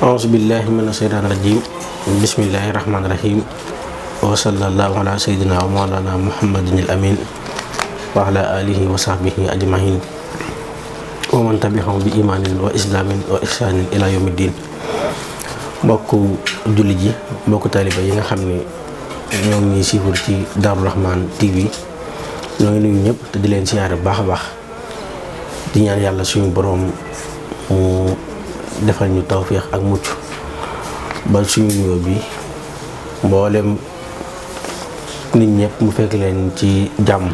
auzu billahi mina shaytaani rajim bismillahi rahmaani rahim wa sallallahu ala sayyidina wa mawlana muhammadin al amin wa ala alihi wa sahbihi ajmahin wa man tabi'ahum bi imanin wa islamin wa ihsanin ila yawmiddin. mbokku jullit yi, mbokku taaliba yi nga xam ne ñoo ngi ñuy suivre ci Darou Rahmane TV ñoo ngi nuyu ñëpp te di leen siyaare bu baax a baax di ñaan yàlla suñu boroom mu defal ñu tawféex ak mucc ba suñu nuyoo bi mboolem nit ñëpp mu fekk leen ci jàmm.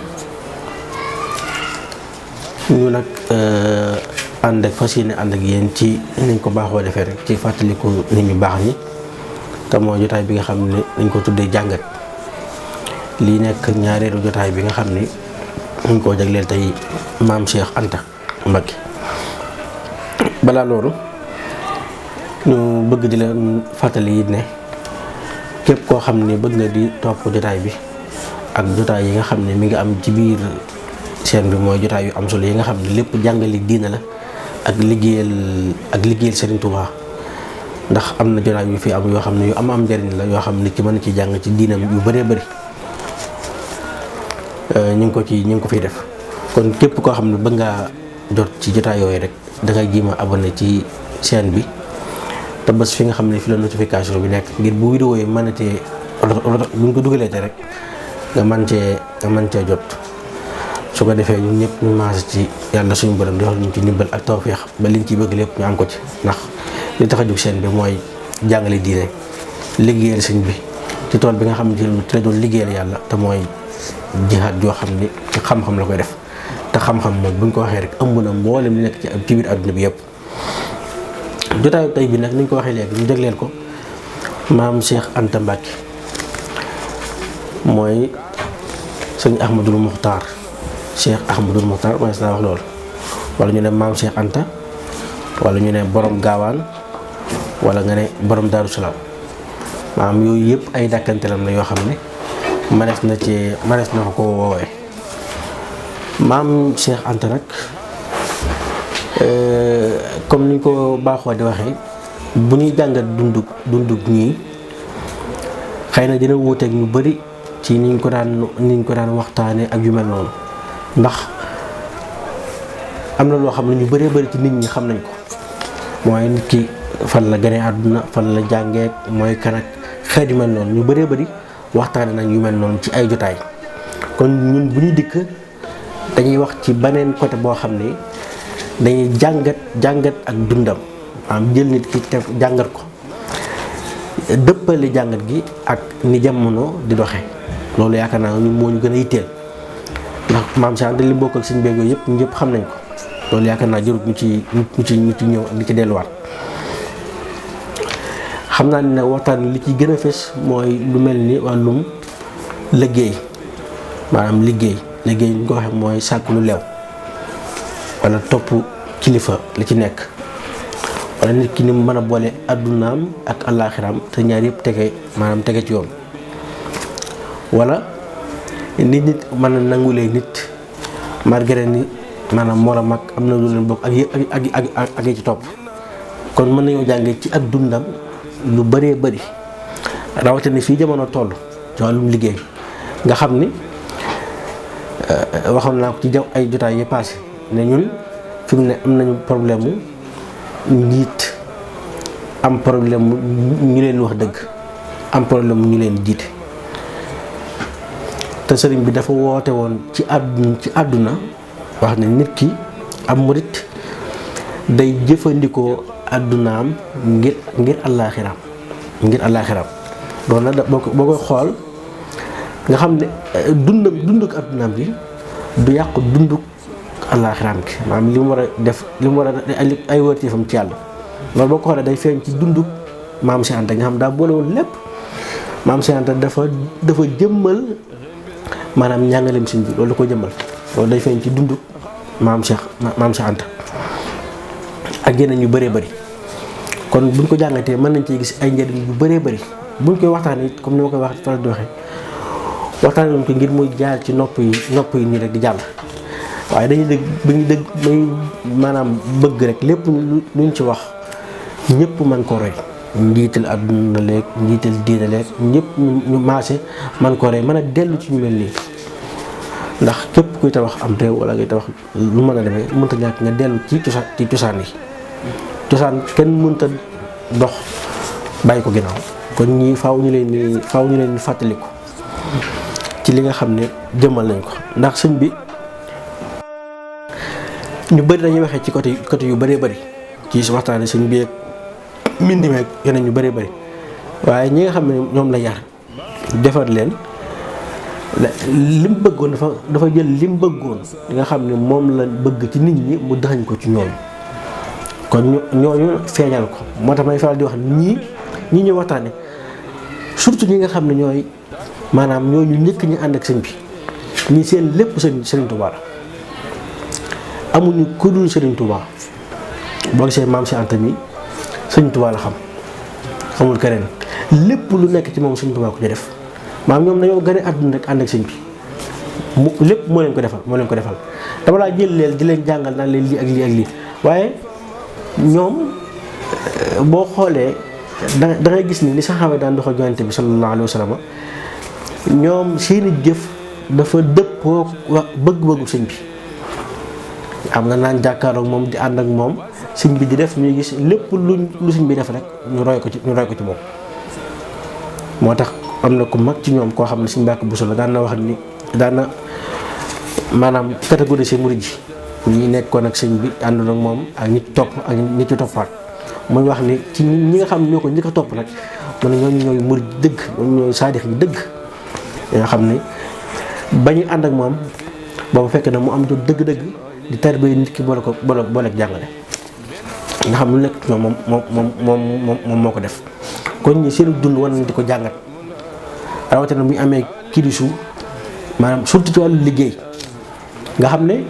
ñu nag ànd ak fas yéene ànd ak yéen ci niñ ko baaxoo defee rek ci fàttaliku nit ñu baax ñi te mooy jotaay bi nga xam ne dañ ko tuddee jàngat. lii nekk ñaareelu jotaay bi nga xam ni ñu koo jagleel tey maam Cheikh Anta Mbacké. balaa loolu ñu bëgg di leen fàttali it ne képp koo xam ne bëgg nga di topp jotaay bi ak jotaay yi nga xam ne mi ngi am ci biir seen bi mooy jotaay yu am solo yi nga xam ne lépp jàngale diina la ak liggéeyal Serigne Touba. ndax am na jotaay yu fi am yoo xam ne yu am njariñ la yoo xam ne ci mën na ci jàng ci diinam yu bëree bëri ñu ngi ko fiy def. kon képp koo xam ne bëgg ngaa jot ci jotaay yooyu rek dangay jéem a abonné ci chaîne bi te bés fi nga xam ne fi la notification bi nekk ngir bu vidéo yi mënatee bu ñu ko dugalee te rek nga mën cee jot. su ko defee ñun ñëpp ñu maase ci yàlla suñu borom di wax ñu ci ndimbal ak tawfeex ba liñ ciy bëgg lépp ñu am ko ci. ndax li tax a jóg chaîne bi mooy jàngale diine liggéeyal sëñ bi ci tool bi nga xam ne ci la doon liggéeyal yàlla te mooy jihaad joo xam ni ci xam-xam la koy def. te xam-xam moom buñ ko waxee rek ëmb na mboolem li nekk ci biir àdduna bi yëpp. jotaayu tey bi nag ni ñu ko waxee léegi ñu jagleel ko maam Cheikh Anta Mbacké mooy sëñ Ahmadul Muxtaar Cheikh Ahmadul Muxtaar mooy sa wax loolu wala ñu ne maam Cheikh Anta wala ñu ne borom gaawaan wala nga ne borom Daaru Salaam maam yooyu yëpp ay dàkkantelam la yoo xam ne manees na ko woowee. maam Cheikh Anta nag comme ni ñu ko baaxoo di waxee bu ñuy jàngat dundug ñii xëy na dina wuuteeg ñu bari ci niñ ko daan waxtaane ak yu mel noonu. ndax am na loo xam ne ñu bëree bëri ci nit ñi xam nañ ko mooy nit ki fan la gane àdduna fan la jàngee mooy kan ak xeet yu mel noonu ñu bëree bëri waxtaane nañ yu mel noonu ci ay jotaay. kon ñun bu ñuy dikk dañuy wax ci beneen côté boo xam ne dañuy jàngat ak dundam maanaam jël nit ki te jàngat ko dëppale jàngat gi ak ni jamono di doxe loolu yaakaar naa ñu moo ñu gën a yitteel. ndax maam Cheikh Anta li bokk ak suñu béykat yëpp ñëpp xam nañ ko loolu yaakaar naa jarut ñu ci ñëw ak li ci delluwaat. xam naa ne waxtaan li ci gën a fës mooy lu mel ni wàllum liggéey maanaam liggéey ñu ko waxee mooy sàkk lu leew wala topp kilifa li ci nekk wala nit ki ni mu mën a boole addunaam ak àllaaxiraam te ñaar yëpp tege ci yoon wala. nit mën na nangulee nit malgré ni maanaam moo la mag am na lu leen bokk ak yi ci topp. kon mën nañoo jàngee ci ak dundam lu bëree bëri rawatina fii jamono toll ci wàllum liggéey nga xam ni waxoon naa ko ci ay jotaay yi passé ne ñun fi mu ne am nañu problème mu njiit am problème mu ñu leen wax dëgg am problème mu ñu leen jiite. te sëriñ bi dafa woote woon ci àdduna wax ne nit ki am murit day jëfandikoo àddunaam ngir àllaaxiraam loolu nag boo koy xool nga xam ne dunduk àddunaam bi du yàqu dunduk àllaaxiraam gi maanaam li mu war a def li mu war a ay wërteefam ci yàlla loolu boo ko xoolee day feeñ ci dunduk maam Cheikh Anta nga xam daa boole woon lépp. maam Cheikh Anta dafa jëmmal maanaam njàngaleem sëñ bi loolu da ko jëmmal loolu day feeñ ci dundu maam Cheikh Anta ak yeneen yu bëree bëri. kon buñ ko jàngatee mën nañ cee gis ay njëriñ yu bëree bëri buñ koy waxtaanee comme ni ma koy wax faral di waxee waxtaanee nañ ko ngir muy jaar ci nopp yi nii rek di jàll. waaye dañuy maanaam bëgg rek lépp luñ ci wax ñëpp man ko roy njiital àdduna leeg njiital diine leeg ñëpp ñu maase man ko roy mën a dellu ci ñu mel nii ndax képp kuy tabax am réew wala ngay tabax lu mën a demee mënta ñàkk nga dellu ci cosaan yi cosaan kenn mënta dox bàyyi ko ginnaaw kon ñii faaw ñu leen fàttaliku ci li nga xam ne jëmmal nañ ko ndax sëñ bi ñu bëri dañuy waxee ci côté yu bëree bëri ci waxtaane sëñ bi ak mbind mi ak yeneen ñu bëree bëri waaye ñi nga xam ne ñoom la yar defar leen lim bëggoon dafa jël lim bëggoon li nga xam ne moom la bëgg ci nit ñi mu dëxañ ko ci ñooñu kon ñooñu feeñal ko moo tax may faral di wax ñi ñu waxtaane surtout ñi nga xam ne ñooy maanaam ñooñu njëkk ñi ànd ak sëñ bi ñi seen lépp Sëriñ Tuubaa la amuñu ku dul Sëriñ Tuubaa boo gisee maam si Anta mi Sëriñ Tuubaa la xam xamul keneen lépp lu nekk ci moom Sëriñ Tuubaa ko ci def maam ñoom dañoo gën a àdduna rek ànd ak sëñ bi mu lépp moo leen ko defal dama laa jël leen di leen jàngal naan leen lii ak lii ak lii waaye ñoom boo xoolee da ngay gis ni saxaaba daan doxal Yonent bi sallallahu alayhi wa sallam ñoom seeni jëf dafa dëppoo bëgg-bëggu sëñ bi am nga naan jàkkaaroog moom di ànd ak moom sëñ bi di def ñuy gis lépp lu sëñ bi def rek ñu roy ko ci moom moo tax am na ku mag ci ñoom koo xam ne sëñ Mbàkke Buso la daan na wax ni daan na maanaam catégorie murid ji ñi nekkoon ak sëñ bi àndoon ak moom ak ñi topp ak ñi ci toppaat muy wax ni ci ñi nga xam ne ñoo ko njëkk a topp nag mu ne ñooñu ñooy murid dëgg ñooñu ñooy saadix yi dëgg yoo xam ne ba ñuy ànd ak moom boobu fekk na mu am jot dëgg-dëgg di tarbiya nit ki booleeg jàngale nga xam lu nekk ñoom moom moo ko def kon ñi seen dund war nañ di ko jàngat rawatina bu ñu amee kilisu maanaam surtout ci wàllu liggéey nga xam ne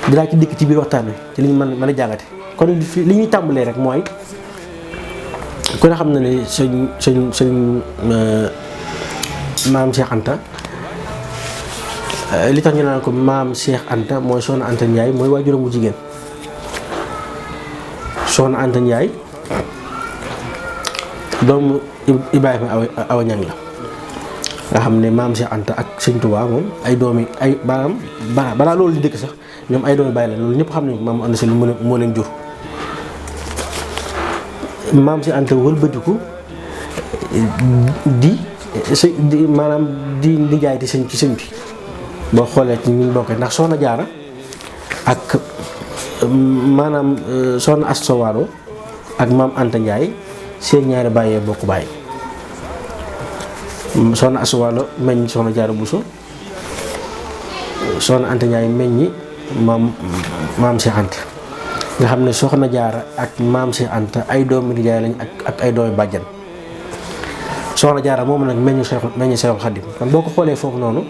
dinaa ci dikk ci biir waxtaan wi ci li ñu mën a jàngate kon li ñuy tàmbalee rek mooy ku ne xam na ne sëñ maam Cheikh Anta li tax ñu naan ko maam Cheikh Anta mooy Soxna Anta Ndiaye mooy waajuram bu jigéen Soxna Anta Ndiaye doomu Ibrahima Awa Ñang la nga xam ne maam Cheikh Anta ak sëñ Touba moom ay doomi ay baam balaa loolu di dëkk sax ñoom ay doomi bàyyi la loolu ñëpp xam nañ maam Anta Sali moo leen jur maam Cheikh Anta wëlbatiku maanaam di nijaay ci sëñ bi boo xoolee ci ñu bokkee ndax Soxna Jaara ak maanaam Soxna Asta Waalo ak maam Anta Ndiaye seen ñaari bàyyee bokk bàyyi Soxna Asta Waalo meññ Soxna Jaara Buso Soxna Anta Ndiaye meññi maam Cheikh Anta nga xam ne Soxna Jaara ak maam Cheikh Anta ay doomi nijaay lañ ak ay doomi bàjjan Soxna Jaara moom nag meññu Seexul Xadiim kon boo ko xoolee foofu noonu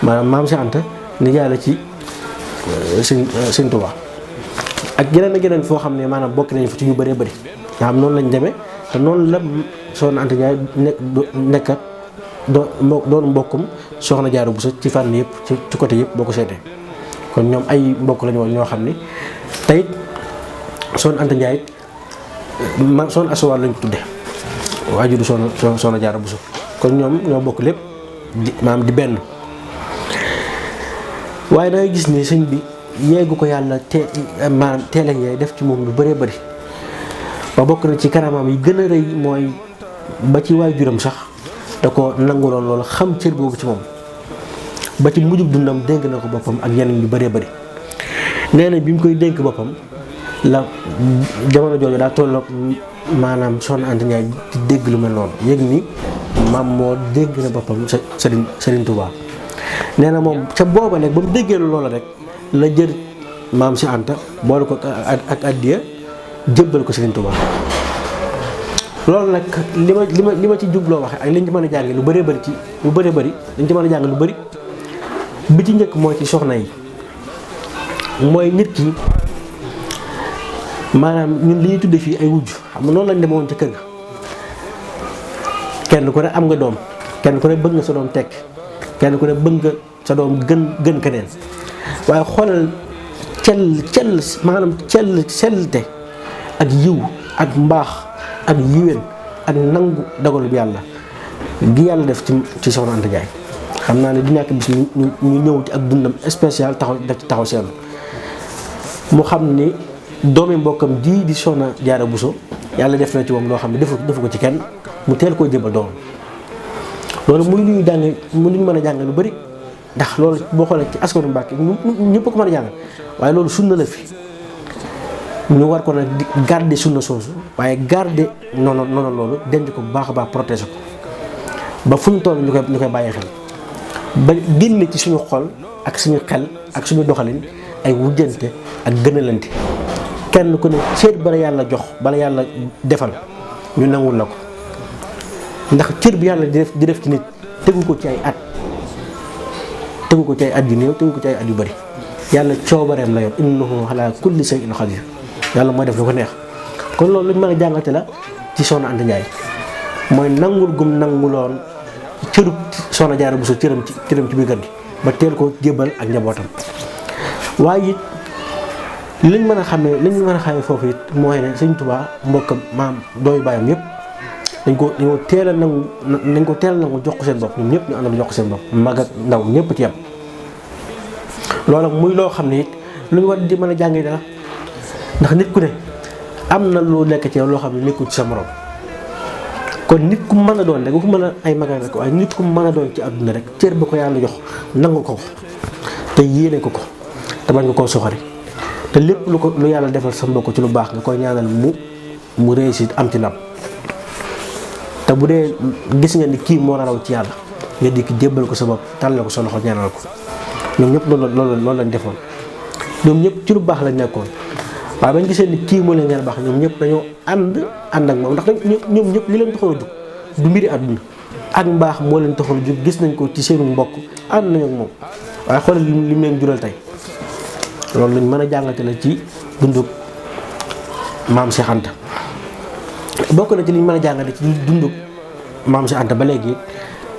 maanaam maam Cheikh Anta nijaay la ci Sëñ Tuubaa ak yeneen foo xam ne maanaam bokk nañ fa ci ñu bëree bëri nga xam noonu lañ demee te noonu la Soxna Anta Ndiaye nekkat doon mbokkum Soxna Jaara Buso ci fànn yëpp ci côté yëpp boo ko seetee kon ñoom ay mbokk lañu woon ñoo xam ne tey Soxna Anta Ndiaye Soxna Asta Waalo lañ tudde waajuru Soxna Jaara Buso kon ñoom ñoo bokk lépp maanaam di benn waaye dangay gis ni sëñ bi yeegu ko yàlla maanaam teel a yee def ci moom lu bëree bëri ba bokk na ci karamam yi gën a rëy mooy ba ci waajuram sax da ko nanguloon loolu xam cër boobu ci moom ba ci mujjug dundam dénk na ko boppam ak yeneen yu bëree bëri nee na bi mu koy dénk boppam la jamono jooju daa tolloog maanaam Soxna Anta Ndiaye di dégg lu mel noonu yëg ni maam moo dégg na boppam Sëriñ Tuubaa nee na moom ca booba nag ba mu déggee loola rek la jël maam si Anta boole ko ak addiya jébbal ko Sëriñ Tuubaa loolu nag li ma ci jubloo waxe ak liñ ci mën a jànge lu bëree bëri liñ ci mën a jàng lu bëri bi ci njëkk mooy ci soxna yi mooy nit ki maanaam ñun li ñuy tudde fii ay wujj xam nga noonu lañ demoon ca kër ga kenn ku ne am nga doom kenn ku ne bëgg nga sa doom tekk kenn ku ne bëgg nga sa doom gën keneen waaye xoolal cell maanaam sellte ak yiw ak mbaax ak yiwén ak nangu dogalu bi yàlla gi yàlla def ci Soxna Anta Ndiaye. xam naa ne du ñàkk bis ñu ñëw ci ak dundam spécial taxaw def ci taxaw seetlu mu xam ni doomi mbokkam ji di Soxna Jaara Buso yàlla def na ci moom loo xam ne defu ko ci kenn mu teel koo jëbal doom loolu muy lu ñu jàng mu lu ñu mën a jàngal lu bari ndax loolu boo xoolee ci askanu Mbàkke ñëpp ko mën a jàngal waaye loolu sunna la fi ñu war ko nag di garder sunna soosu waaye garder noonu loolu denc ko bu baax a baax protéger ko ba fu ñu toll ñu koy bàyyi xel ba génne ci suñu xol ak suñu xel ak suñu doxalin ay wujjante ak gënalante kenn ku ne cër bala yàlla jox bala yàlla defal ñu nangul la ko ndax cër bi yàlla di def ci nit tegu ko ci ay at yu néew tegu ko ci ay at yu bari yàlla coobareem la yor innahu ala kulli shay'in qadir yàlla mooy def lu ko neex kon loolu lu ñu mën a jàngate la ci Soxna Anta Ndiaye mooy nangul gum nanguloon cërub Soxna Jaara Buso cëram ci biir kër gi ba teel ko jébbal ak njabootam waaye it liñ mën a xamee foofu it mooy ne Sëñ Tuubaa mbokkam maam dooyu baayam yëpp dañ ko teel a nangu jox ko seen bopp ñoom ñëpp ñu àndal jox ko seen bopp mag ak ndaw ñëpp ci yam loolu muy loo xam ne it lu ñu war di mën a jàngee dara ndax nit ku ne am na lu nekk ci yow loo xam ne nekkul ci sa morom kon nit ku mën a doon rek waxu mën a ay magal rek waaye nit ku mën a doon ci àdduna rek cër ba ko yàlla jox nangu ko te yéene ko te bañ nga koo soxari te lépp lu yàlla defal sa mbokk ci lu baax nga koy ñaanal mu réussir am ci ndam te bu dee gis nga ni kii moo raw ci yàlla nga dikk jébbal ko sa bopp tàllal ko sa loxo ñaanal ko ñoom ñëpp loolu lañ defoon ñoom ñëpp ci lu baax lañ nekkoon waaye bañ gisee ni kii moo leen gën a baax ñoom ñëpp dañoo ànd ak moom ndax ñoom ñëpp li leen taxoon a jug du mbiri àdduna ak mbaax moo leen taxoon a jug gis nañ ko ci seenu mbokk ànd nañu ak moom waaye xoolal li mu leen jural tey loolu lañ mën a jàngate la ci dundu maam Cheikh Anta bokk na ci liñ mën a jàngate ci dundu maam Cheikh Anta ba léegi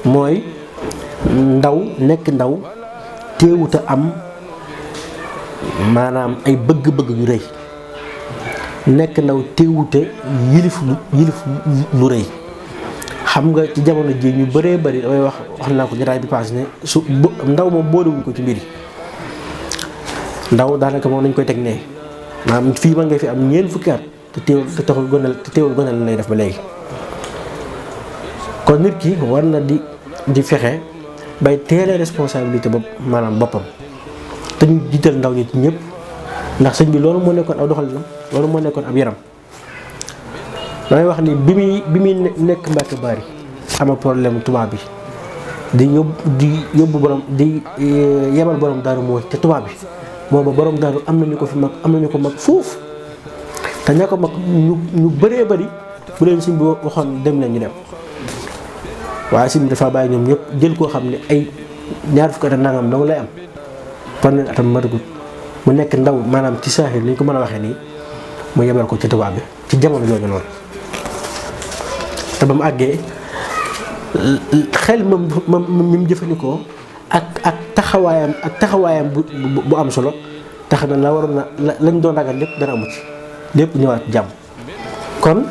mooy nekk ndaw teewut a am maanaam ay bëgg-bëgg yu rëy nekk ndaw teewute yilif lu rëy xam nga ci jamono ji ñu bëree bëri damay wax naa ko jotaay bi paase ne ndaw moom boolewuñ ko ci mbir yi ndaw daanaka moom nañ koy teg nee maanaam fii ma nga fi am ñeent fukki at te teewul gënal lay def ba léegi kon nit ki war na di fexe bay teele responsabilité bopp maanaam boppam te ñu jiital ndaw ñi ci ñëpp ndax sëñ bi loolu moo nekkoon aw doxalinam loolu moo nekkoon ab yaram damay wax ni bi muy nekk Mbàkke Bari ama problème tubaab bi di yóbbu borom di yebal borom daaru moo te tubaab bi booba borom daaru am nañu ko fi mag am nañu ko mag foofu te ña ko mag ñu bëree bëri bu leen sëñ bi waxoon dem leen ñu dem waaye sëñ bi dafa bàyyi ñoom ñëpp jël koo xam ne ay ñaar fukki at ak nangam dong lay am fanweeri atam matagut mu nekk ndaw maanaam ci saaxir li ñu ko mën a waxee nii mu yebal ko ci tubaab bi ci jamono jooju noonu te ba mu àggee xel ma mi mu jëfandikoo ak taxawaayam bu am solo tax na la waroon na lañ doon ragal lépp dana amu ci lépp ñëwaat jàmm kon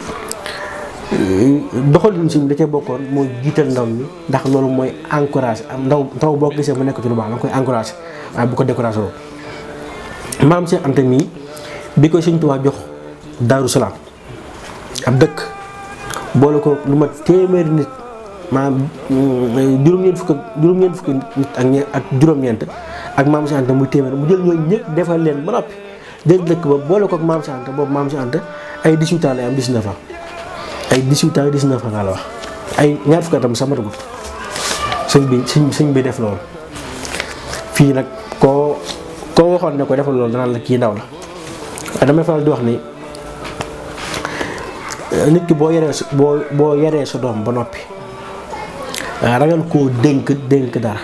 doxalin si da cee bokkoon mooy jiital ndaw mi ndax loolu mooy encouragé am ndaw boo gisee mu nekk ci lu baax da nga koy encouragé waaye bu ko découragé woo maam Cheikh Anta mii bi ko Sëñ Tuubaa jox Daaru Salaam ab dëkk boole ko lu ma téeméeri nit maanaam juróom-ñeent fukk nit ak juróom-ñeent ak maam Cheikh Anta muy téeméer mu jël ñooñu ñëpp defal leen ba noppi jël dëkk ba boole ko ak maam Cheikh Anta boobu maam Cheikh Anta ay 18 ans lay am 19 ans ay 18 ans 19 ans laa la wax ay ñaar fukki atam sax matagul sëñ bi def loolu fii nag koo waxoon ne ko defal loolu danaan la kii ndaw la waaye damay faral di wax ni nit ki boo yaree sa doom ba noppi ragal koo dénk dara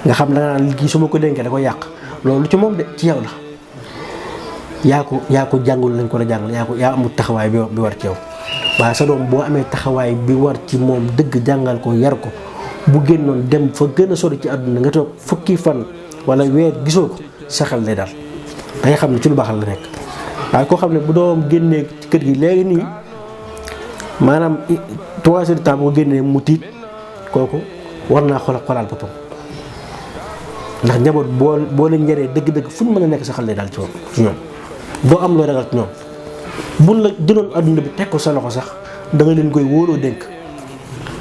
nga xam da nga naan kii su ma ko dénkee da ko yàq loolu ci moom de ci yow la yaa ko jàngul lañ ko la jàngal yaa amul taxawaay bi war ci yow waaye sa doom boo amee taxawaay bi war ci moom dëgg jàngal ko yar ko bu génnoon dem fa gën a sori ci àdduna nga toog fukki fan wala weer gisoo ko sa xel lay daal da nga xam ne ci lu baax la nekk waaye koo xam ne bu doom génnee ci kër gi léegi nii maanaam 3 heures de temps boo génnee mu tiit kooku war naa xoolaal boppam ndax njaboot boo leen yaree dëgg-dëgg fu ñu mën a nekk sa xel lay daal ci ñoom doo am looy ragal ci ñoom buñ la jëloon adduna bi teg ko sa loxo sax da nga leen koy wóoloo dénk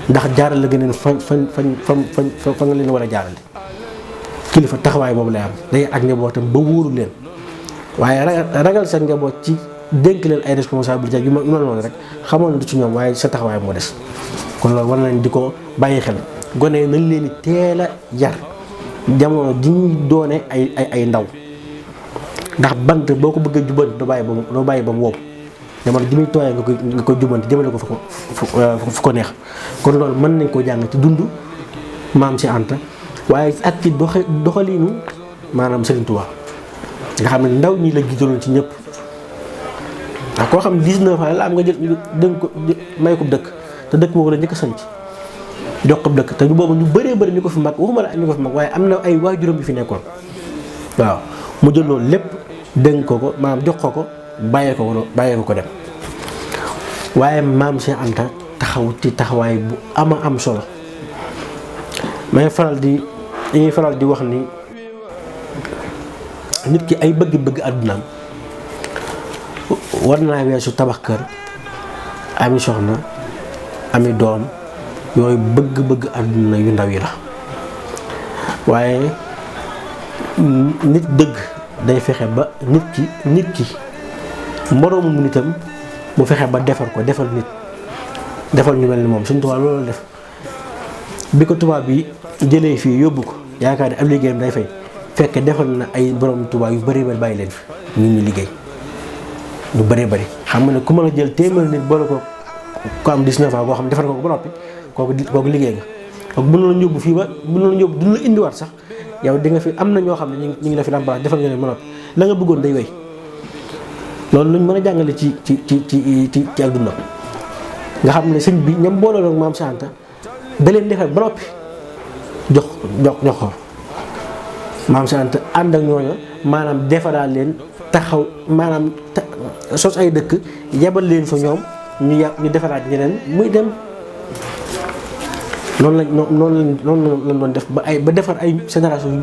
ndax jaaral la gën a fa nga leen war a jaarale kilifa taxawaay boobu lay am day ak njabootam ba wóoru leen waaye ragal sa njaboot ci dénk leen ay responsabilité yu ma noonu rek xamoon na du ci ñoom waaye sa taxawaay moo des kon loolu war nañ di ko bàyyi xel gone nañ leen di teel a yar jamono ji ñuy doone ay ndaw ndax bant boo ko bëggee jubanti doo bàyyi ba mu wow jamono ji muy tooyee nga koy jubanti jëmale ko fu ko neex kon loolu mën nañ koo jàng ci dund maam si Anta waaye ak ci doxaliinu maanaam Serigne Touba nga xam ne ndaw ñi la jiitaloon ci ñëpp ndax koo xam ne 19 ans la am nga jël dënk ko may ko dëkk te dëkk boobu la njëkk a sanc jox ko dëkk te boobu ñu bëree bëri ñu ko fi mag waxuma la ñu ko fi mag waaye am na ay waajuram bi fi nekkoon waaw mu jël loolu lépp dénk ko maanaam jox ko bàyyee ko dem waaye maam Cheikh Anta taxaw ci taxawaay bu am solo dañuy faral di wax ni nit ki ay bëgg-bëgg àddunaam war naa weesu tabax kër ami soxna ami doom yooyu bëgg-bëgg àdduna yu ndaw yi la waaye nit dëgg day fexe ba nit ki moroomu nitam mu fexe ba defal ñu mel ni moom Sëñ Tuubaa loolu def bi ko tubaab bi jëlee fii yóbbu ko yaakaar ne ab liggéeyam day fay fekk defal na ay borom tubaab yu bari bàyyi leen fi ñu liggéey lu bëree bëri xam nga ne ku mën a jël téeméer nit boole ko am 19 ans boo xam ne defar ko ba noppi kooku liggéey nga kooku bu la yóbbu fii ba bu la yóbbu duñ la indiwaat sax yow di nga fi am na ñoo xam ne ñu ngi la fi remplacé defal nga leen ba noppi la nga bëggoon day wéy loolu luñ mën a jàngale ci ak dundam nga xam ne sëñ bi ñam boole loon maam Cheikh Anta da leen defar ba noppi jox ko maam Cheikh Anta ànd ak ñooñu maanaam defaraat leen taxaw maanaam sos ay dëkk yebal leen fa ñoom ñu defaraat ñeneen muy dem noonu lañ doon def ba defar ay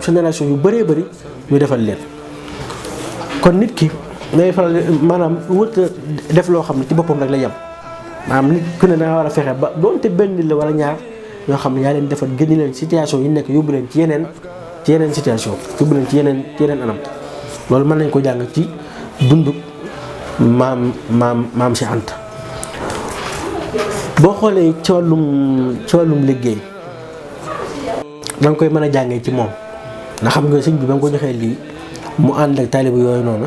génération yu bëree bëri ñu defal leen kon nit ki ngay faral maanaam wut def loo xam ne ci boppam rek la yem maanaam nit ku ne danga war a fexe ba doonte benn la wala ñaar ñoo xam ne yaa leen defal génn leen situation yi nekk yóbbu leen ci yeneen situation yóbbu leen ci yeneen anam loolu mën nañ ko jàng ci dundu maam si Anta boo xoolee ci wàllum liggéey da nga koy mën a jàngee ci moom ndax xam nga sëñ bi ba nga ko joxee lii mu ànd ak taaliba yooyu noonu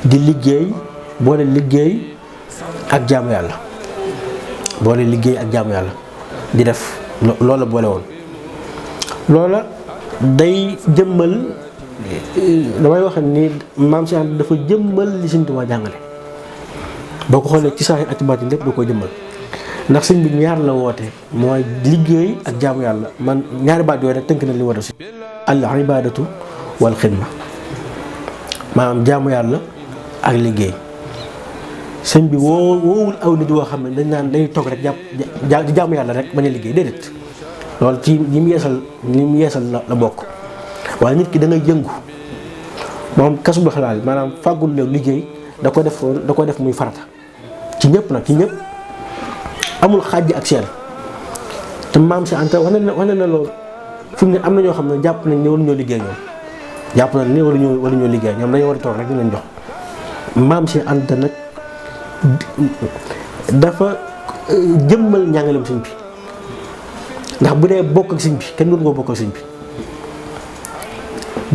di liggéey boole liggéey ak jaamu yàlla di def loola boole woon loola day jëmmal damay wax ni maam si Anta dafa jëmmal li Sëñ Tuubaa jàngale boo ko xoolee ci saa ak ci baatin lépp da ko jëmmal ndax sëñ bi ñaar la woote mooy liggéey ak jaamu yàlla man ñaari baat yooyu rek tënk na li war a si al ibadatu wal xidma maanaam jaamu yàlla ak liggéey sëñ bi woowul aw nit woo xam ne dañ naan dañuy toog rek di jaamu yàlla rek bañ a liggéey déedéet loolu ci li mu yeesal la bokk waaye nit ki da ngay yëngu moom kasu bu xalaal maanaam fàggul leew liggéey da ko def muy farata ci ñëpp nag ci ñëpp amul xàjj ak seen te maam si Anta wax na loolu fi mu ne am na ñoo xam ne jàpp nañ ne waruñoo liggéey ñoom dañoo war a toog rek ñu leen jox maam si Anta nag dafa jëmmal njàngaleem sëñ bi ndax bu dee bokk ak sëñ bi kenn doon koo bokk ak sëñ bi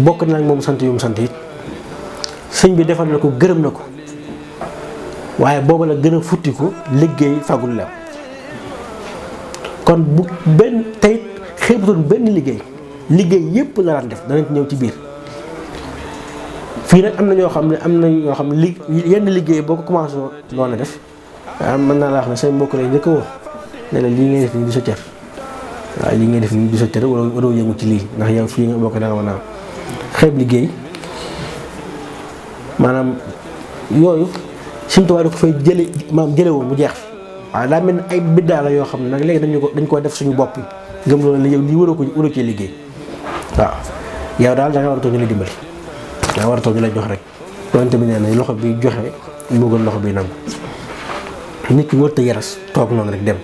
bokk na ak moom sant yu mu sant it sëñ bi defal na ko gërëm na ko waaye booba la gën a futti ko liggéey fagul lew kon bu benn tey xeebutoon benn liggéey yépp la daan def danañ ci ñëw ci biir fii nag am na ñoo xam ne yenn liggéey boo ko commencé noonu def mën naa la wax ne say mbokk lay njëkk a woo ne la lii ngay def nii du sa cër waaw lii ngay def nii du sa cër waroo yëngu ci lii ndax yow fii nga bokk da nga mën a xeeb liggéey maanaam yooyu Sëñ Tuubaa da ko fay jële woon mu jeex waaye daa mel ni ay biddaa la yoo xam ne nag léegi dañ koo def suñu bopp yi gëm loolu ne yow lii waroo cee liggéey waaw yow daal da nga war a toog ñu lay dimbali da nga war a toog ñu lay jox rek loolu tamit nee na loxo bi joxe moo gën loxo bi nangu nit ki wërta yaras toog noonu rek dem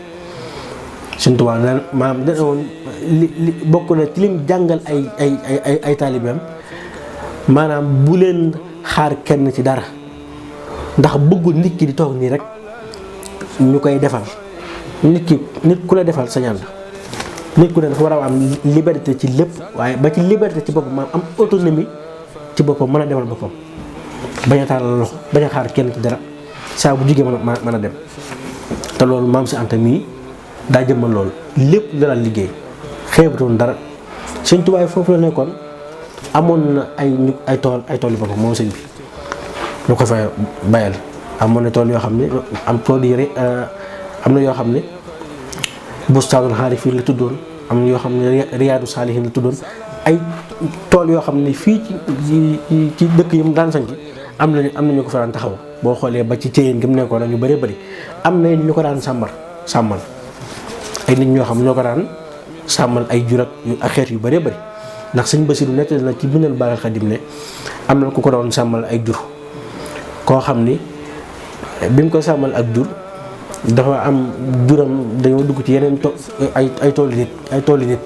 Sëñ Tuubaa maanaam dana woon li bokk na ci lim jàngal ay taalibeem maanaam bu leen xaar kenn ci dara ndax bëggul nit ki di toog nii rek ñu koy defal nit ku la defal sa ñaan la nit ku ne dafa war a am liberté ci lépp waaye ba ci liberté ci boppam maanaam am autonomie ci boppam mën a defal boppam bañ a tàllal loxo bañ a xaar kenn ci dara saa bu jugee mën a dem te loolu Maam Si Anta mii daa jëmmal loolu lépp la daan liggéey xeebutoon dara Sëñ Tuubaa foofu la nekkoon amoon na ay tool yu boppam moom sëñ bi lu ko fay bayal amoon na tool yoo xam ne am na yoo xam ne bustaanul xaarifiin la tuddoon am na yoo xam ne riyaadu saalihiin la tuddoon ay tool yoo xam ne fii ci dëkk yi mu daan sanc am na ñu ko fa daan taxaw boo xoolee ba ci Ceyeen gi mu nekkoon ñu bëree bëri am na ñu ko daan sàmmal ay nit ñoo xam ñoo ko daan sàmmal ay jur ak xeet yu bëree bëri ndax sëñ Basiru nekk na ci Minanul Baaqil Xadiim ne am na ku ko doon sàmmal ay jur koo xam ni bi mu ko sàmmal ak jur dafa am juram dañoo dugg ci yeneen ay tooli nit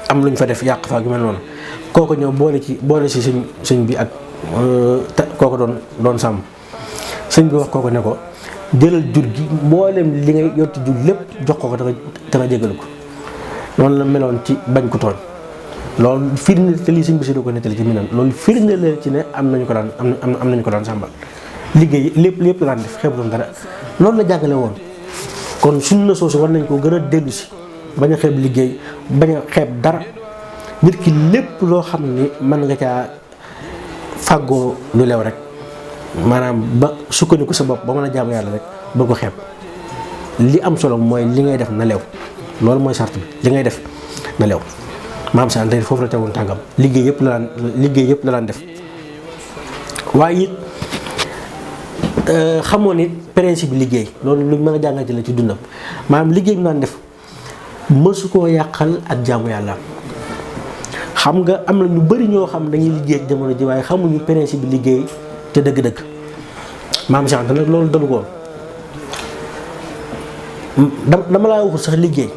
am lu ñu fa def yàq fa ak yu mel noonu kooku ñëw boole ci sëñ bi ak kooku doon sàmm sëñ bi wax kooku ne ko jëlal jur gi mboolem li ngay yotti jur lépp jox ko te nga jégal ko noonu la meloon ci bañ ko tooñ loolu firnde te lii sëñ bi si ko nettali ci Minane loolu firnde la ci ne am nañu ko daan sàmbal liggéey lépp la daan def xeebu doon dara loolu la jàngale woon kon suñu na soosu war nañ ko gën a dellu si bañ a xeeb liggéey bañ a xeeb dara nit ki lépp loo xam ni mën nga caa fàggoo lu lew rek maanaam ba sukkandiku sa bopp ba mën a jaamu yàlla rek ba ko xeeb li am solo mooy li ngay def na lew loolu mooy sart bi li ngay def na lew Maam Si Anta foofu la tegoon tàngam liggéey yëpp la daan def waaye it xamoon ni principe liggéey loolu luñ mën a jàngate la ci dundam maanaam liggéey bi naan def mësu koo yàqal ak jaamu yàlla xam nga am na ñu bari ñoo xam dañuy liggéey ak jamono ji waaye xamuñu principe bi liggéey te dëgg-dëgg Maam Si Anta nag loolu dalu ko dama laa waxul sax liggéey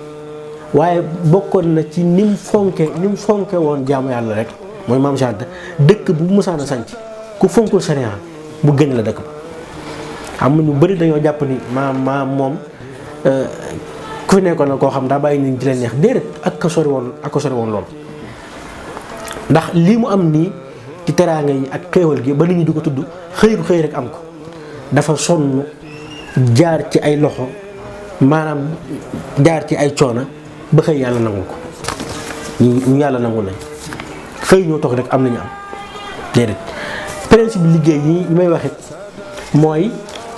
waaye bokkoon na ci ni mu fonke woon jaamu yàlla rek mooy Maam Si Anta dëkk bu musaan a sanc ku fonkul sariya bu gën la dëkk ba xam nga ñu bari dañoo jàpp ni moom ku fi nekkoon na koo xam daa bàyyi nit ñi di leen neex déedéet ak ko sori woon loolu ndax lii mu am nii ci teraanga yi ak xéewal gi ba nit ñi di ko tudd xëy rek am ko dafa sonn jaar ci ay loxo maanaam jaar ci ay coona ba xëy yàlla nangul ko ñu yàlla nangul nañ xëy ñoo toog rek am nañu am déedéet principe liggéey yi may waxit mooy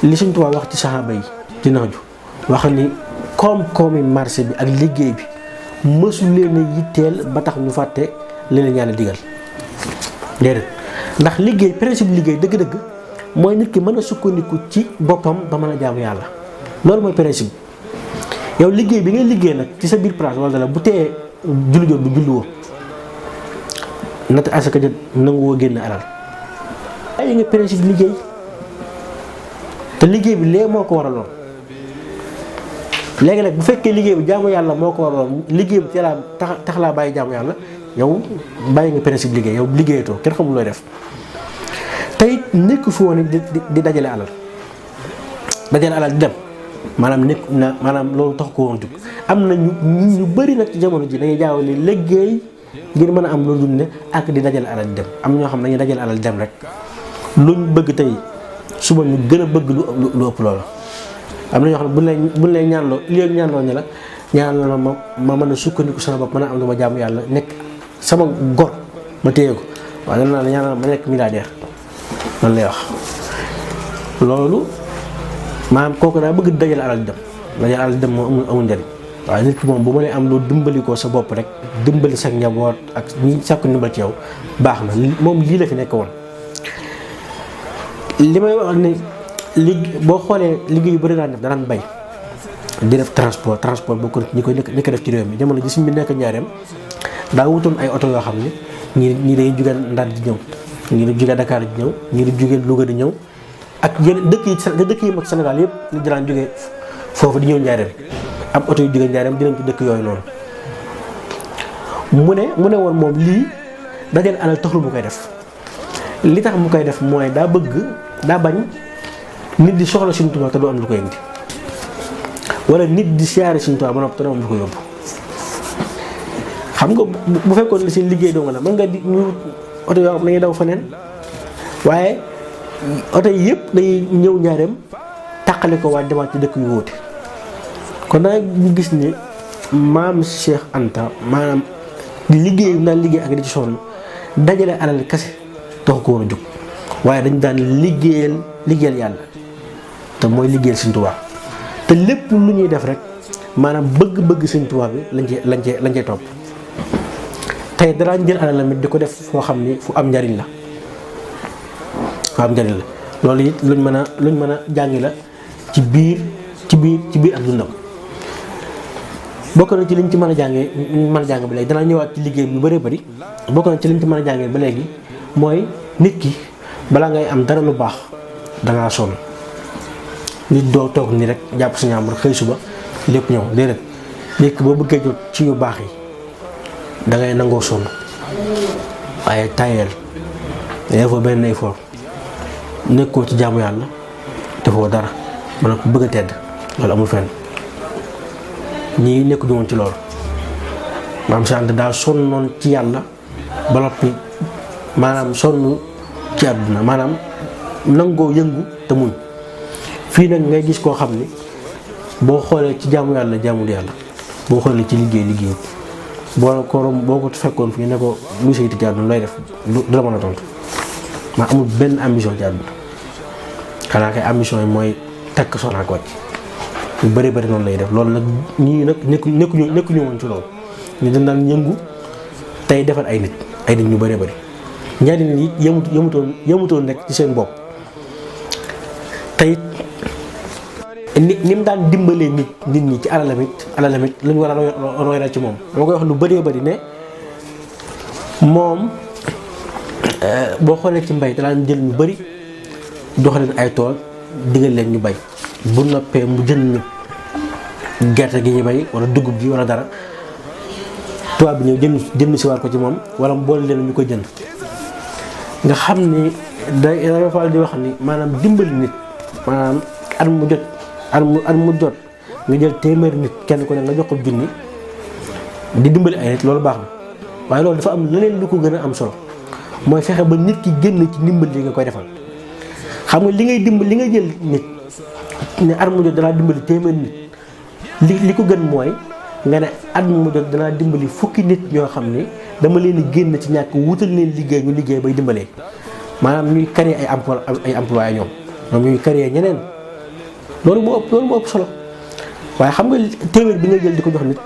li Sëñ Tuubaa wax ci saxaaba yi ci naaju wax ni koom-koomi marché bi ak liggéey bi mësu leen a yitteel ba tax ñu fàtte li leen yàlla digal déedéet ndax liggéey principe liggéey dëgg-dëgg mooy nit ki mën a sukkandiku ci boppam ba mën a jaamu yàlla loolu mooy principe yow liggéey bi ngay liggéey nag ci sa biir place wala la bu tee julli jot bu julli woo natt asaka jot nanguwoo génn alal ay nga principe liggéey te liggéey bi lee moo ko waraloon léegi nag bu fekkee liggéey bi jaamu yàlla moo ko waraloon liggéey bi ci laa tax laa bàyyi jaamu yàlla yow bàyyi nga principe liggéey yow liggéeyatoo kenn xamul looy def te it nekk fi woon di dajale alal di dem maanaam loolu tax ko woon jug am na ñu bëri nag ci jamono ji dañuy jaawale liggéey ngir mën a am loolu dund ak di dajale alal di dem am ñoo xam ne dañuy dajale alal di dem rek luñ bëgg tey suba ñu gën a bëgg lu ëpp loolu am na ñoo xam ne buñ lay ñaanloo léegi ñaanloo ne la ñaanloo ma mën a sukkandiku sama bopp mën a am lu ma jaamu yàlla nekk sama gor ma téye ko waaye dana naa la ñaanal ma nekk milliardaire man lay wax loolu maanaam kooku daa bëgg dajale alal di dem moom amul njëriñ waaye nit ki moom bu ma lay am loo dimbali ko sa bopp rek dimbali sa njaboot ak ñi sàkku ndimbal ci yow baax na moom lii la fi nekk woon li may wax ne boo xoolee liggéey yu bëri daan def danaan bay di def transport boo ko ñi koy nekk def ci réew mi jamono ji suñ bi nekk njaareem daa wutoon ay oto yoo xam ne ñii dañuy jóge Ndar di ñëw ñii di jóge Dakar di ñëw ñii di jóge Louga di ñëw ak yeneen dëkk yi mag Sénégal yëpp ñu daan jóge foofu di ñëw njaareem am oto yu jóge njaareem dinañ ci dëkk yooyu noonu mu ne woon moom lii dajale alal taxul mu koy def li tax mu koy def mooy daa bañ nit di soxla Sëriñ Tuubaa te du am lu ko indi wala nit di siyaare Sëriñ Tuubaa ba noppi te du am lu ko yóbbu xam nga bu fekkoon li seen liggéey doo nga la mën nga di ñu oto yoo xam ne dañuy daw feneen waaye oto yi yëpp dañuy ñëw njaareem tàqale ko waa demaat ci dëkk yu wóote kon nag ñu gis ni maam Cheikh Anta maanaam di liggéey daan liggéey ak di ci sonn dajale alal kese taxu ko woon a jóg waaye dañu daan liggéeyal yàlla te mooy liggéeyal Sëriñ Tuubaa te lépp lu ñuy def rek maanaam bëgg-bëgg Sëriñ Tuubaa bi lañ cee topp tey daraan jël alal mi di ko def foo xam ni fu am njariñ la loolu it luñ mën a jàngi la ci biir ak dundam bokk na ci liñ ci mën a jàng ba léegi danaa ñëwaat ci liggéey bu bëree bëri bokk na ci liñ ci mën a jàngee ba léegi mooy nit ki balaa ngay am dara lu baax dangaa sonn nit doo toog nii rek jàpp sa ñaambur xëy suba lépp ñëw déedéet nit ki boo bëggee jot ci yu baax yi dangay nangoo sonn waaye tayeel defoo benn effort nekkoo ci jaamu yàlla defoo dara man ko bëgg a tedd loolu amul fenn ñii nekku ñu woon ci loolu maam si ànd daa sonnoon ci yàlla ba noppi maanaam sonn ci àdduna maanaam nangoo yëngu te muñ fii nag ngay gis koo xam ni boo xoolee ci jaamu yàlla jaamul yàlla boo xoolee ci liggéey boo ko fekkoon fii ne ko luy sa yitte ci àdduna lay def du la mën a tontu maa amul benn ambition ci àdduna xanaa kay ambition yi mooy takk soxna ak wàcc ñu bëri noonu lay def loolu nag ñii nag nekkuñu woon ci loolu ñu dañ daan yëngu tey defar ay nit ñu bëri njariñ li yemutoon nekk ci seen bopp tey ni mu daan dimbalee nit ñi ci alalamit lu ñu war a roy ci moom dama koy wax lu bëree bëri ne moom boo xoolee ci mbay daan jël ñu bëri jox leen ay tool digal leen ñu bay bu noppee mu jënd gerte gi ñu bay wala dugub gi wala dara tubaab bi ñëw jënd si war ko ci moom wala mu boole leen ñu koy jënd nga xam ni day faral di wax ni maanaam dimbali nit maanaam at mu jot nga jël téeméeri nit kenn ku ne nga jox ko junni di dimbali ay nit loolu baax na waaye loolu dafa am leneen lu ko gën a am solo mooy fexe ba nit ki génn ci ndimbal li nga koy defal xam nga li nga jël nit ne at mu jot danaa dimbali téeméeri nit li ko gën mooy nga ne at mu jot danaa dimbali fukki nit ñoo xam ne dama leen di génn ci ñàkk wutal leen liggéey ñu liggéey bay dimbalee maanaam ñuy créer ay emploi ñoom ñuy créer ñeneen loolu moo ëpp solo waaye xam nga téeméer bi nga jël di ko jox nit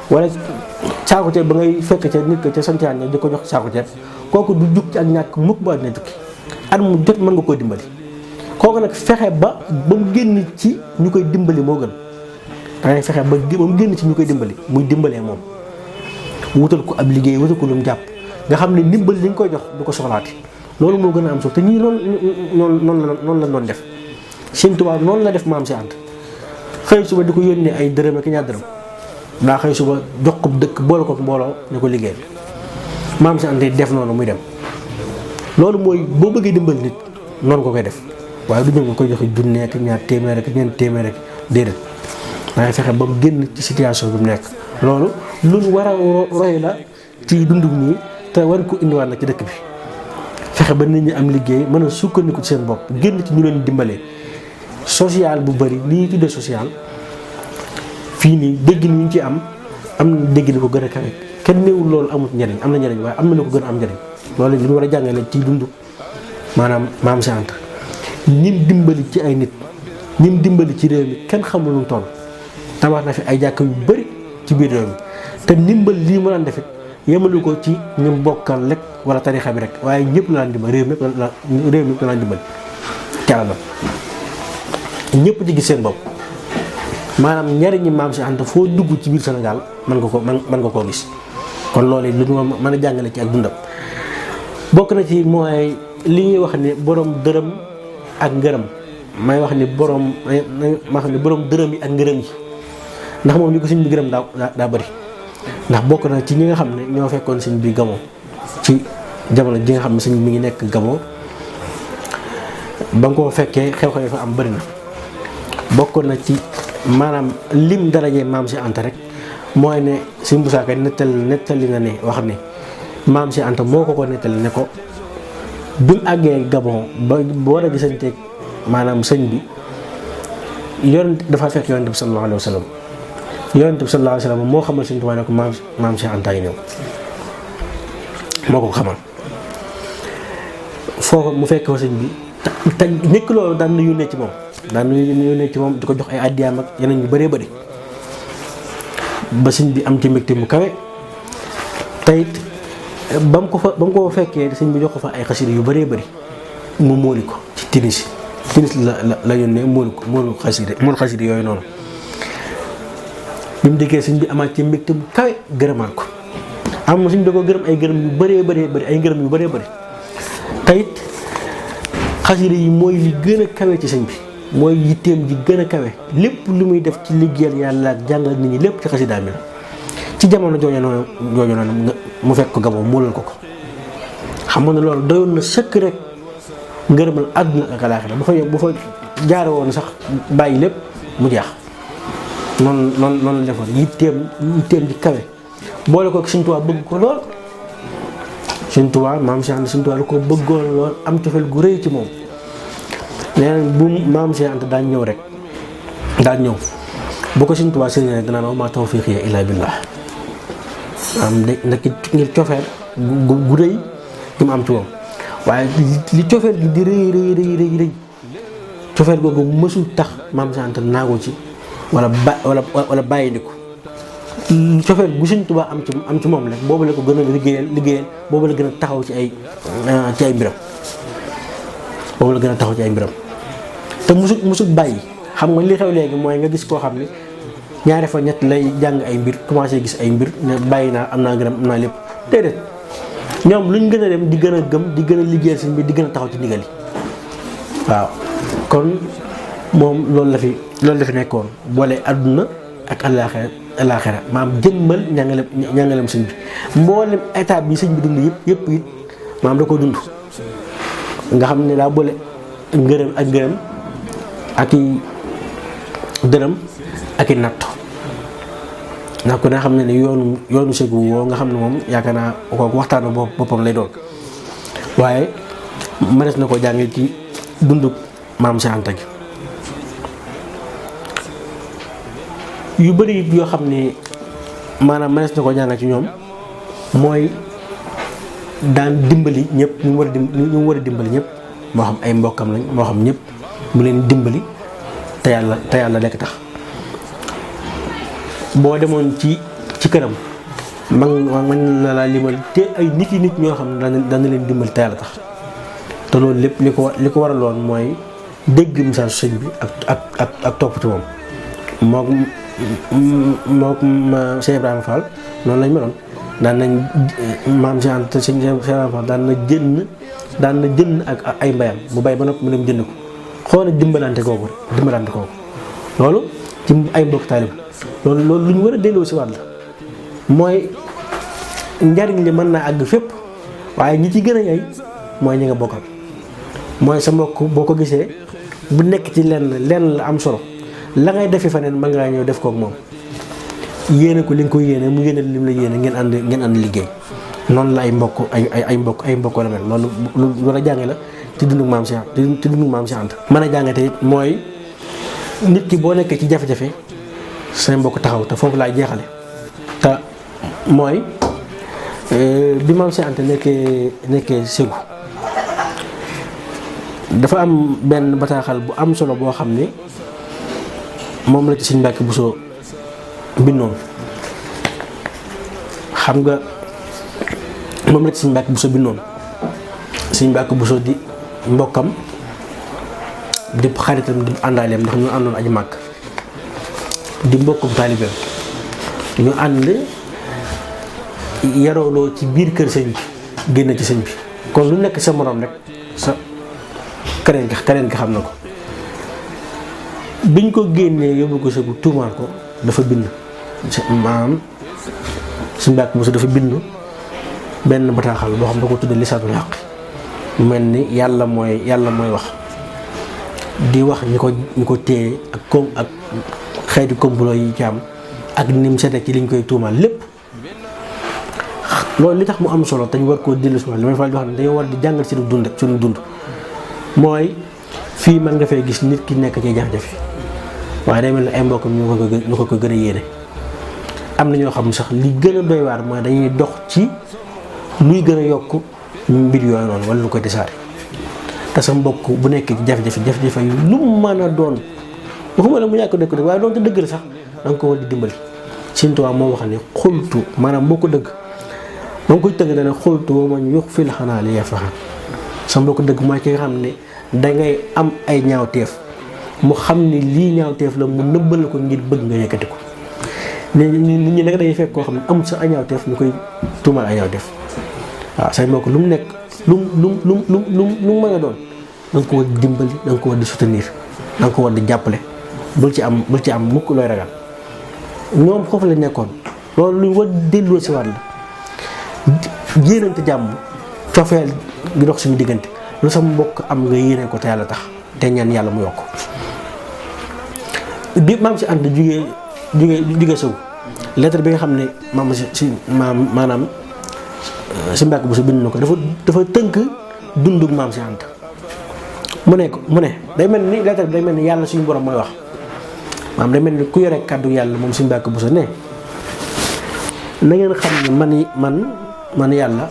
wala saako ceeb ba ngay fekk ca nit ko ca santaan di ko jox saako ceeb kooku du jug ci ak ñàkk mukk ba àddina tukki at mu jot mën nga koo dimbali kooku nag fexe ba mu génn ci ñu koy dimbali moo gën dangay fexe ba mu génn ci ñu koy dimbali muy dimbalee moom wutal ko ab liggéey wutal ko lu mu jàpp nga xam ne ndimbal li nga koy jox du ko soxlaati loolu moo gën a am solo te ñii noonu la doon def Sëriñ Tuubaa noonu la def maam si ànd xëy suba di ko yónnee ay dërëm ak ñaar dërëm daa xëy suba jox ko dëkk boole ko mbooloo ne ko liggéey maam si ànd def noonu muy dem loolu mooy boo bëggee dimbal nit noonu ko koy def waaye du ñëw nga koy joxe junne ak ñaar téeméer ak ñeent téeméer ak déedéet dangay fexe ba mu génn ci situation bi mu nekk loolu lu ñu war a roy la ci dundu nii te war ko indiwaat nag ci dëkk bi fexe ba nit ñi am liggéey mën a sukkandiku ci seen bopp génn ci ñu leen dimbalee social bu bëri li ñuy tuddee social fii nii dégg ni ñu ci am na dégg ni ko gën a kawe kenn néewul loolu amul njariñ am na njariñ waaye am na lu ko gën a am njariñ loolu li ñu war a jàngale ci dund maanaam maam si Anta ñim dimbali ci ay nit ñim dimbali ci réew mi kenn xamul lu mu toll tabax na fi ay jàkk yu bëri ci biir réew mi te ndimbal lii mu daan defit yemalu ko ci ñu bokkal rek wala tarixa bi rek waaye ñëpp la daan dimbali réew mi la daan dimbali alalam ñëpp ci gis seen bopp maanaam njariñi maam Cheikh Anta foo dugg ci biir Sénégal mën nga koo gis kon loolu lu ñu mën a jàngale ci ak dundam bokk na ci mooy li ñuy wax ni borom dërëm ak ngërëm may wax ni borom dërëm yi ak ngërëm yi ndax moom li ko sëñ bi gërëm daa bëri ndax bokk na ci ñi nga xam ne ñoo fekkoon sëñ bi Gabon ci jamono ji nga xam ne sëñ bi mi ngi nekk Gabon ba nga koo fekkee xew-xew fa am bëri na bokk na ci maanaam lim darajee maam Cheikh Anta rek mooy ne sëñ Moussa Ka nettali na ne wax ne maam Cheikh Anta moo ko nettali ne ko bi mu àggee Gabon ba war a gisanteeg maanaam sëñ bi yonent dafa fekk yonent bi sallallahu alayhi wa sallam yonent bi sallallahu alayhi wa sallam moo xamal sëñ Tuubaa ne ko maam Cheikh Anta yi ñëw moo ko xamal foofu mu fekk fa sëñ bi te nekk loolu daan na yónnee ci moom di ko jox ay addiyaam ak yeneen yu bëree bëri ba sëñ bi am ci mbégte mu kawe teyit ba mu ko fekkee sëñ bi jox ko fa ay xasida yu bëree bëri mu móoli ko ci tinis la yónnee móolu xasida yooyu noonu bi mu dikkee sëñ bi amaat ci mbégte mu kawe gërëmaat ko am sëñ bi da ko gërëm ay gërëm yu bëree bëri ay ngërëm yu bëree bëri teyit xasida yi mooy li gën a kawe ci sëñ bi mooy yitteem ji gën a kawe lépp lu muy def ci liggéeyal yàlla ak jàngal nit ñi lépp ci xasida mi la ci jamono jooju noonu mu fekk ko Gabon muulal ko xam nga ne loolu doyoon na sëkk rek ngërëmal àdduna ak alaaxira bu fa jaare woon sax bàyyi lépp mu jeex noonu la defoon yitteem ji kawe boole ko Sëñ Tuubaa bëgg ko lool Sëñ Tuubaa maam Cheikh Anta Sëñ Tuubaa la ko bëggoon lool am cofeel gu rëy ci moom nee nañ bu maam Cheikh Anta daan ñëw rek daan ñëw bu ko Sëñ Tuubaa sëñ rek danaa wa maa tawfiiqi illaa billaah am de nag ngir cofeel gu rëy gi mu am ci moom waaye li cofeel gi di rëy cofeel googu mësul tax maam Cheikh Anta naagu ci wala bàyyi ndi ko cofeel bu Sëñ Tuubaa am ci moom rek boobu la ko gën a liggéeyal boobu la gën a taxaw ci ay mbiram boobu la gën a taxaw ci ay mbiram te musul bàyyi xam nga li xew léegi mooy nga gis koo xam ne ñaari fa ñett lay jàng ay mbir commencé gis ay mbir ne bàyyi naa am naa gërëm am naa lépp déedéet ñoom luñ gën a dem di gën a gëm di gën a liggéeyal sëñ bi di gën a taxaw ci ndigal yi waaw kon moom loolu la fi nekkoon boole àdduna ak alaaxira maam jëmmal ñàngalem sëñ bi mboolem étape bi sëñ bi dund yëpp it maam da ko dund nga xam ne daa boole ngërëm ak i dërëm ak i nattu ndax ku ne xam ne yoonu sëgu woo nga xam ne moom yaakaar naa kooku waxtaanu boppam lay doon waaye mënees na ko jàngee ci dundu maam Cheikh Anta gi yu bëri yoo xam ne maanaam mënees na ko jàngal ci ñoom mooy daan dimbali ñëpp ñu war a dimbali ñëpp moo xam ay mbokkam lañ moo xam ñëpp mu leen dimbali te yàlla lekk tax boo demoon ci këram man la laa limal te ay nit ñoo xam ne dana leen dimbali te yàlla tax te loolu lépp li ko waraloon mooy dégg message sëñ bi ak topp ci moom mook Cheikh Ibrahima Fall noonu lañ meloon daan nañ maam Cheikh Anta sëñ Cheikh Ibrahima Fall daan na jënd ak ay mbayam mu bay ba noppi mu dem jënd ko xool dimbalante kooku loolu ci ay mbokk taalib loolu lu ñu war a delloo si waat la mooy njariñ li mën naa àgg fépp waaye ñi ci gën a yey mooy ñi nga bokkal mooy sa mbokk boo ko gisee bu nekk ci lenn la am solo la ngay defi faneen mën ngaa ñëw def kook moom yéene ko li nga ko yéene mu yéene lim la yéene ngeen ànd liggéey noonu la ay mbokk la mel loolu lu war a jànge la ci dundu maam Cheikh Anta mën a jànge te mooy nit ki boo nekkee ci jafe-jafe say mbokk taxaw te foofu laay jeexale te mooy bi maam Cheikh Anta nekkee Ségou dafa am benn bataaxal bu am solo boo xam ne moom la ci Sëñ Mbàkke Buso bindoon xam nga moom la ci Sëñ Mbàkke Buso bindoon Sëñ Mbàkke Buso di mbokkam di xaritam di àndaaleem ndax ñu àndoon aji màkk di mbokkum taalibeem ñu ànd yarooloo ci biir kër sëñ bi génn ci sëñ bi kon lu nekk sa morom rek sa keneen ki xam na ko. biñ ko génnee yóbbu ko sëbu tuumaal ko dafa bind maanaam suñu Mbàkke Buso dafa bind benn bataaxal boo xam da ko tudde lisaanul xaq mel ni yàlla mooy wax di wax ñi ko téye ak xeeti complot yi ci am ak ni mu sete ci liñ koy tuumaal lépp. loolu li tax mu am solo te ñu war koo dellu si li may faral di wax ne dañoo war di jàngal suñu dund mooy fii mën nga fay gis nit ki nekk ci jafe-jafe waaye day mel ni ay mbokkam ñu ko gën a yéene. am na ñoo xam sax li gën a doy waar mooy dañuy dox ci luy gën a yokk mbir yooyu noonu wala lu koy desaare te sa mbokk bu nekk ci jafe-jafe yu lu mu mën a doon waxuma la mu ñàkk dëkk waaye doon te dëgg la sax da nga ko war di dimbali. Sëñ Tuubaa moo wax ne xultu maanaam boo ko dëgg ba nga koy tëgg dana xultu woo man yux fil xanaa li yafaxa sa mbokk dëgg mooy ki nga xam ne dangay am ay ñaawteef mu xam ni lii ñaawteef la mu nëbbal ko ngir bëgg nga yëkkati ko. nit ñi nag dañuy fekk koo xam ne amul sa ay ñaawteef ñu koy tuumal ay ñaawteef waaw say mbokk lu mu nekk lu mu mën a doon da nga ko war di dimbali da nga ko war di soutenir da nga ko war di jàppale bul ci am mukk looy ragal. ñoom foofu la nekkoon loolu lu war delloo si waat la yéenante jàmm cofeel gi dox suñu diggante lu sa mbokk am nga yéene ko te yàlla tax te ñaan yàlla mu yokk. bi maam si ànd jugee sow lettre bi nga xam ne maanaam si Mbàkke Buso bind na ko dafa tënk dundug maam si ànd mu ne day mel ni lettre bi day mel ni yàlla suñu borom mooy wax maanaam day mel ni ku yore kàddu yàlla moom si Mbàkke Buso ne na ngeen xam ne man yàlla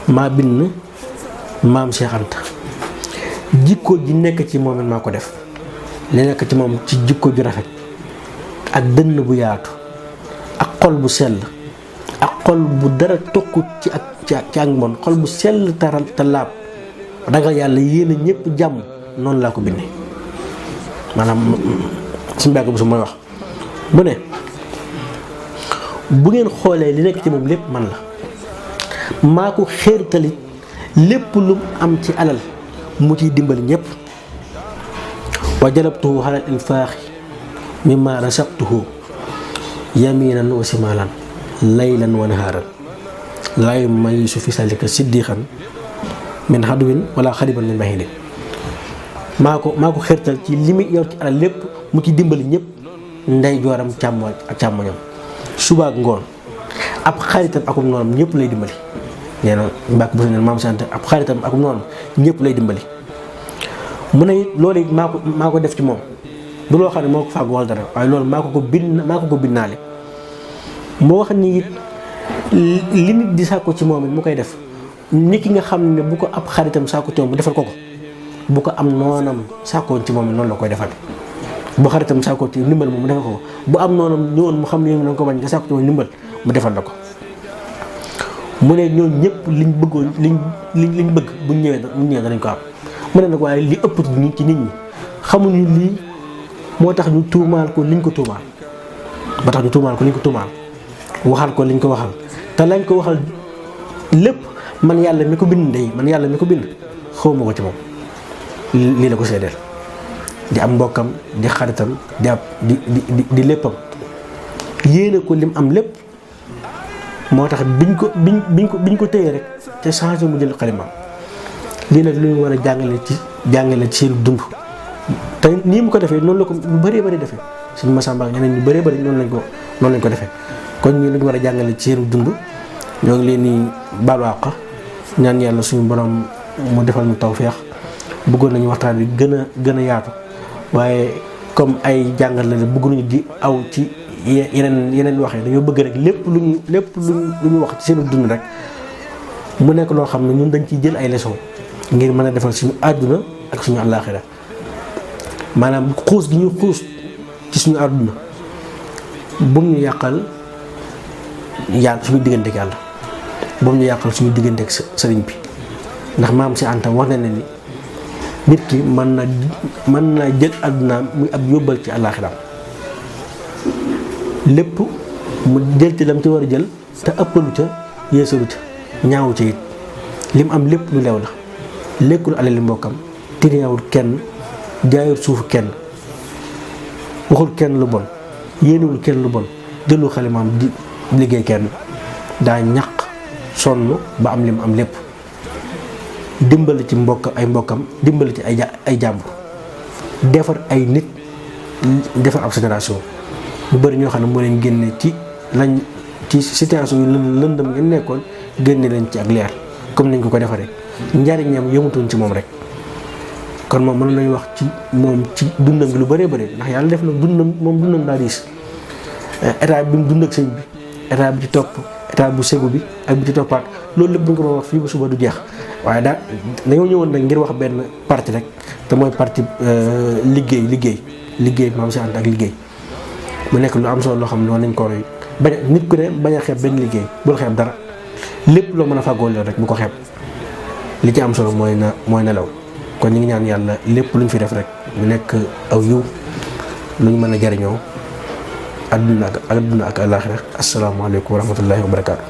maa bind maam Cheikh Anta jikko ji nekk ci moom it maa ko def li nekk ci moom ci jikko ju rafet ak dënn bu yaatu ak xol bu sell ak xol bu dara tokkut ci ak mbon xol bu sell te laab ragal yàlla yéene ñëpp jàmm noonu laa ko bindee maanaam suñu Mbàkke Buso mooy wax mu ne bu ngeen xoolee li nekk ci moom lépp man la maa ko xéertalit lépp lu am ci alal mu ciy dimbali ñëpp wa jalabtuhu xalal infaaxi mimma rasaqtuhu yaminan wa simalan laylan wa nahaaran laa yumayyisu fi salika siddiqan min xaduwin wala xariban min bahinin maa ko xéertal ci li muy yor ci alal lépp mu ci dimbali ñëpp ndey jooram càmmoñam suba ak ngoon ab xaritam akum noonam ñëpp lay dimbali. nee na Mbàkke Buso ne maam sant ab xaritam akum noonam ñëpp lay dimbali mu ne it loolu it maa ko def ci moom du loo xam ne moo ko fàgg wal dara waaye loolu maa ko ko binnaale moo wax ni it li nit di sàkko ci moom it mu koy def nit ki nga xam ne bu ko ab xaritam sàkko ci moom bu defal ko bu ko am noonam sàkkoon ci moom it noonu la koy defal bu xaritam sàkko ci ndimbal moom mu defal ko bu am noonam ñëwoon mu xam ne na ko bañ nga sàkko ci moom ndimbal mu defal la ko mu ne ñooñu ñëpp liñ bëggoon liñ bëgg buñ ñëwee danañ ko am mu ne nag waaye li ëpp ci nit ñi xamuñu lii moo tax ñu tuumaal ko liñ ko tuumaal ba tax ñu tuumaal ko liñ ko tuumaal waxal ko liñ ko waxal te lañ ko waxal lépp man yàlla mi ko bind xawma ko ci moom lii la ko seedeel di am mbokkam di xaritam di léppam yéene ko lim am lépp moo tax biñ ko téye rek te changé mu jël xalimaam lii nag lu ñu war a jàngale ci seen dund te nii mu ko defee noonu la ko ñu bëree bëri defee suñu Masamba ñeneen ñu bëree bëri noonu lañ ko defee kon ñii lu ñu war a jàngale ci seen dund ñoo ngi leen di baalu àq ñaan yàlla suñu borom mu defal ñu tawfeex bëggoon nañu waxtaan bi gën a yaatu waaye comme ay jàngal la bëgg nañu di aw ci yeneen waxee dañoo bëgg rek lépp lu ñu wax ci seen dund rek mu nekk loo xam ne ñun dañ ciy jël ay leçons ngir mën a defal suñu àdduna ak suñu àllaaxira maanaam xuus gi ñu xuus ci suñu àdduna bu mu ñu yàqal yàlla suñu diggante ak yàlla bu mu ñu yàqal suñu diggante ak sëriñ bi ndax maam si Anta wax na ne ni nit ki mën na jël àddunaam muy ab yóbbal ci àllaaxiraam lépp mu jël ci lam ci war a jël te ëppalu ca yeesalu ca ñaawu ca it lim am lépp lu leew la lekkul alali mbokkam tiriyaawul kenn jaayul suufu kenn waxul kenn lu bon yéenewul kenn lu bon jëlul xalimaam di liggéey kenn daa ñaq sonn ba am lim am lépp dimbali ci ay mbokkam dimbali ci ay jàmbur defar ay nit defar ab génération bu bëri ñoo xam ne moo leen génne ci situation yu lëndëm ngeen nekkoon génne leen ci ak leer comme nañ ko defaree njariñam yëmutoon ci moom rek kon moom mën nañu wax ci moom ci dundam gi lu bëree bëri ndax yàlla def na dundam daa diis état bi mu dund ak sëñ bi état bi ci topp état bu segu bi ak bi ci toppaat loolu lépp bu ñu ko doon wax fii ba suba du jeex waaye dañoo ñëwoon nag ngir wax benn parti rek te mooy parti liggéey maam si ànd ak liggéey mu nekk lu am solo loo xam ne noonu nañ ko nit ku ne bañ a xeeb benn liggéey bul xeeb dara lépp loo mën a fàggoo leen rek bu ko xeeb li ci am solo mooy nelaw kon ñu ngi ñaan yàlla lépp lu ñu fi def rek mu nekk aw yiw lu ñu mën a jariñoo àdduna ak àllaaxira asalaamaaleykum wa rahmatullahi wa barakaatu.